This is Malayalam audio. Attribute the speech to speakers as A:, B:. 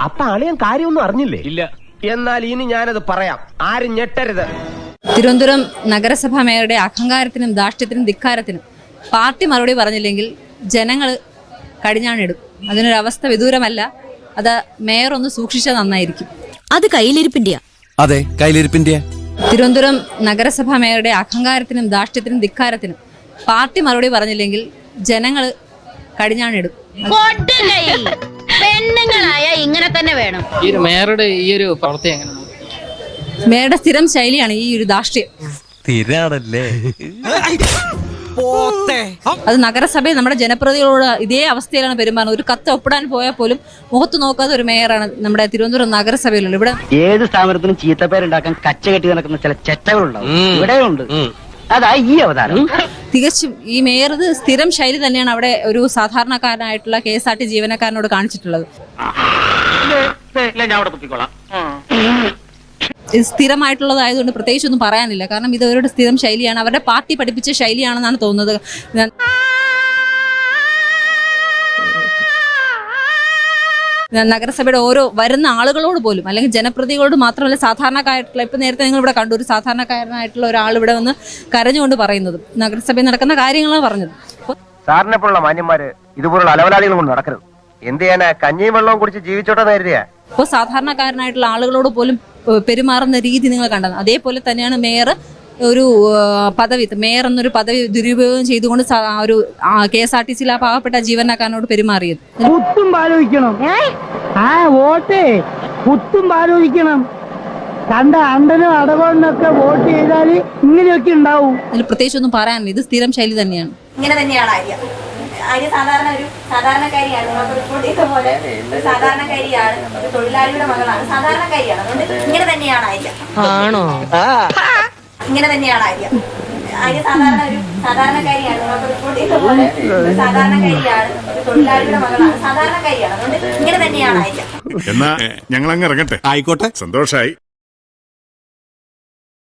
A: അപ്പൊ അളിയൻ കാര്യമൊന്നും അറിഞ്ഞില്ലേ?
B: ഇല്ല.
A: എന്നാൽ ഇനി ഞാനത് പറയാം, ആരും ഞെട്ടരുത്.
C: തിരുവനന്തപുരം നഗരസഭാ മേയറുടെ അഹങ്കാരത്തിനും ധാർഷ്ട്യത്തിനും ധിക്കാരത്തിനും പാർട്ടി മറുപടി പറഞ്ഞില്ലെങ്കിൽ ജനങ്ങൾ കടിഞ്ഞാണിടും. അതിനൊരവസ്ഥ വിദൂരമല്ല. അത് മേയർ ഒന്ന് സൂക്ഷിച്ചാൽ നന്നായിരിക്കും.
D: അത് കയ്യിലിരിപ്പിന്റെയാ.
E: അതെ, കയ്യിലിരിപ്പിന്റെയാ.
C: തിരുവനന്തപുരം നഗരസഭാ മേയറുടെ അഹങ്കാരത്തിനും ധാർഷ്ട്യത്തിനും ധിക്കാരത്തിനും പാർട്ടി മറുപടി പറഞ്ഞില്ലെങ്കിൽ ജനങ്ങൾ കടിഞ്ഞാണിടും.
D: പെണ്ണുങ്ങളായ ഇങ്ങനെ തന്നെ വേണം.
B: ഈ ഒരു മേയറുടെ ഈ ഒരു പ്രവൃത്തി എങ്ങനെ?
C: മേയറുടെ സ്ഥിരം ശൈലിയാണ് ഈ ഒരു ധാർഷ്ട്യം.
E: സ്ഥിരാണല്ലേ?
C: അത് നഗരസഭയിൽ നമ്മുടെ ജനപ്രതിനിധികളോട് ഇതേ അവസ്ഥയിലാണ് പെരുമാറുന്നത്. ഒരു കത്ത് ഒപ്പിടാൻ പോയാൽ പോലും മുഖത്ത് നോക്കാത്ത ഒരു മേയറാണ് നമ്മുടെ തിരുവനന്തപുരം നഗരസഭയിലുള്ളത്. ഇവിടെ
F: ഏത് സ്ഥാപനത്തിനും ചീത്തപ്പേരുണ്ടാക്കാൻ കച്ച കെട്ടി നടക്കുന്ന ചില ചെറ്റകളുണ്ടാവും. ഇവിടെയുണ്ട്. അതാ ഈ അവതാരം.
C: തികച്ചും ഈ മേയർ സ്ഥിരം ശൈലി തന്നെയാണ് അവിടെ ഒരു സാധാരണക്കാരനായിട്ടുള്ള KSRT ജീവനക്കാരനോട് കാണിച്ചിട്ടുള്ളത്. ഇത് സ്ഥിരമായിട്ടുള്ളതായതുകൊണ്ട് പ്രത്യേകിച്ച് ഒന്നും പറയാനില്ല. കാരണം ഇത് അവരുടെ സ്ഥിരം ശൈലിയാണ്, അവരുടെ പാർട്ടി പഠിപ്പിച്ച ശൈലിയാണെന്നാണ് തോന്നുന്നത്. നഗരസഭയുടെ ഓരോ വരുന്ന ആളുകളോട് പോലും, അല്ലെങ്കിൽ ജനപ്രതിനിധികളോട് മാത്രമല്ല, സാധാരണക്കാരായിട്ടുള്ള, ഇപ്പം നേരത്തെ നിങ്ങൾ ഇവിടെ കണ്ടു, ഒരു സാധാരണക്കാരനായിട്ടുള്ള ഒരാൾ ഇവിടെ വന്ന് കരഞ്ഞുകൊണ്ട് പറയുന്നത് നഗരസഭയിൽ നടക്കുന്ന കാര്യങ്ങളാണ് പറഞ്ഞത്.
A: സാറിനെ പോലുള്ള മാന്യന്മാര് ഇതുപോലുള്ള അലവലാളികൾ കൊണ്ട് നടക്കരുത്. എന്ത് ചെയ്യാനാ? കഞ്ഞിയും വെള്ളവും കുടിച്ച് ജീവിച്ചോട്ടെ നേരിയ.
C: ഇപ്പോൾ സാധാരണക്കാരനായിട്ടുള്ള ആളുകളോട് പോലും പെരുമാറുന്ന രീതി നിങ്ങൾ കണ്ടത്. അതേപോലെ തന്നെയാണ് മേയർ ഒരു പദവി, മേയർ എന്നൊരു പദവി ദുരുപയോഗം ചെയ്തുകൊണ്ട് ഒരു KSRTCയിലെ ആ പാവപ്പെട്ട ജീവനക്കാരനോട് പെരുമാറിയത്.
G: കുത്തും ആലോചിക്കണം. വോട്ടേ കുത്തും ആലോചിക്കണം. കണ്ട അണ്ടനും അടവണ്ണൊക്കെ വോട്ട് ചെയ്താൽ ഇങ്ങനെയൊക്കെ ഉണ്ടാവും.
C: അതിൽ പ്രത്യേകിച്ച് ഒന്നും പറയാനില്ല. ഇത് സ്ഥിരം ശൈലി തന്നെയാണ്.
H: ഇങ്ങനെ തന്നെയാണ് ആര്യ സാധാരണ ഒരു സാധാരണക്കാരിയാണ്. നമുക്ക് റിപ്പോർട്ട് ചെയ്ത പോലെ ഒരു സാധാരണക്കാരിയാണ്, ഒരു തൊഴിലാളിയുടെ മകളാണ്, സാധാരണക്കാരിയാണ്. അതുകൊണ്ട് ഇങ്ങനെ തന്നെയാണ് ആര്യ.
D: ആണോ?
H: ഇങ്ങനെ തന്നെയാണ് ആര്യ സാധാരണ ഒരു സാധാരണക്കാരിയാണ്. നമുക്ക് റിപ്പോർട്ട് ചെയ്ത പോലെ ഒരു സാധാരണക്കാരിയാണ്, ഒരു തൊഴിലാളിയുടെ മകളാണ്, സാധാരണക്കാരിയാണ്. അതുകൊണ്ട് ഇങ്ങനെ തന്നെയാണ് ആര്യ.
I: എന്നാ ഞങ്ങൾ അങ്ങ് ഇറങ്ങട്ടെ.
E: ആയിക്കോട്ടെ,
I: സന്തോഷായി.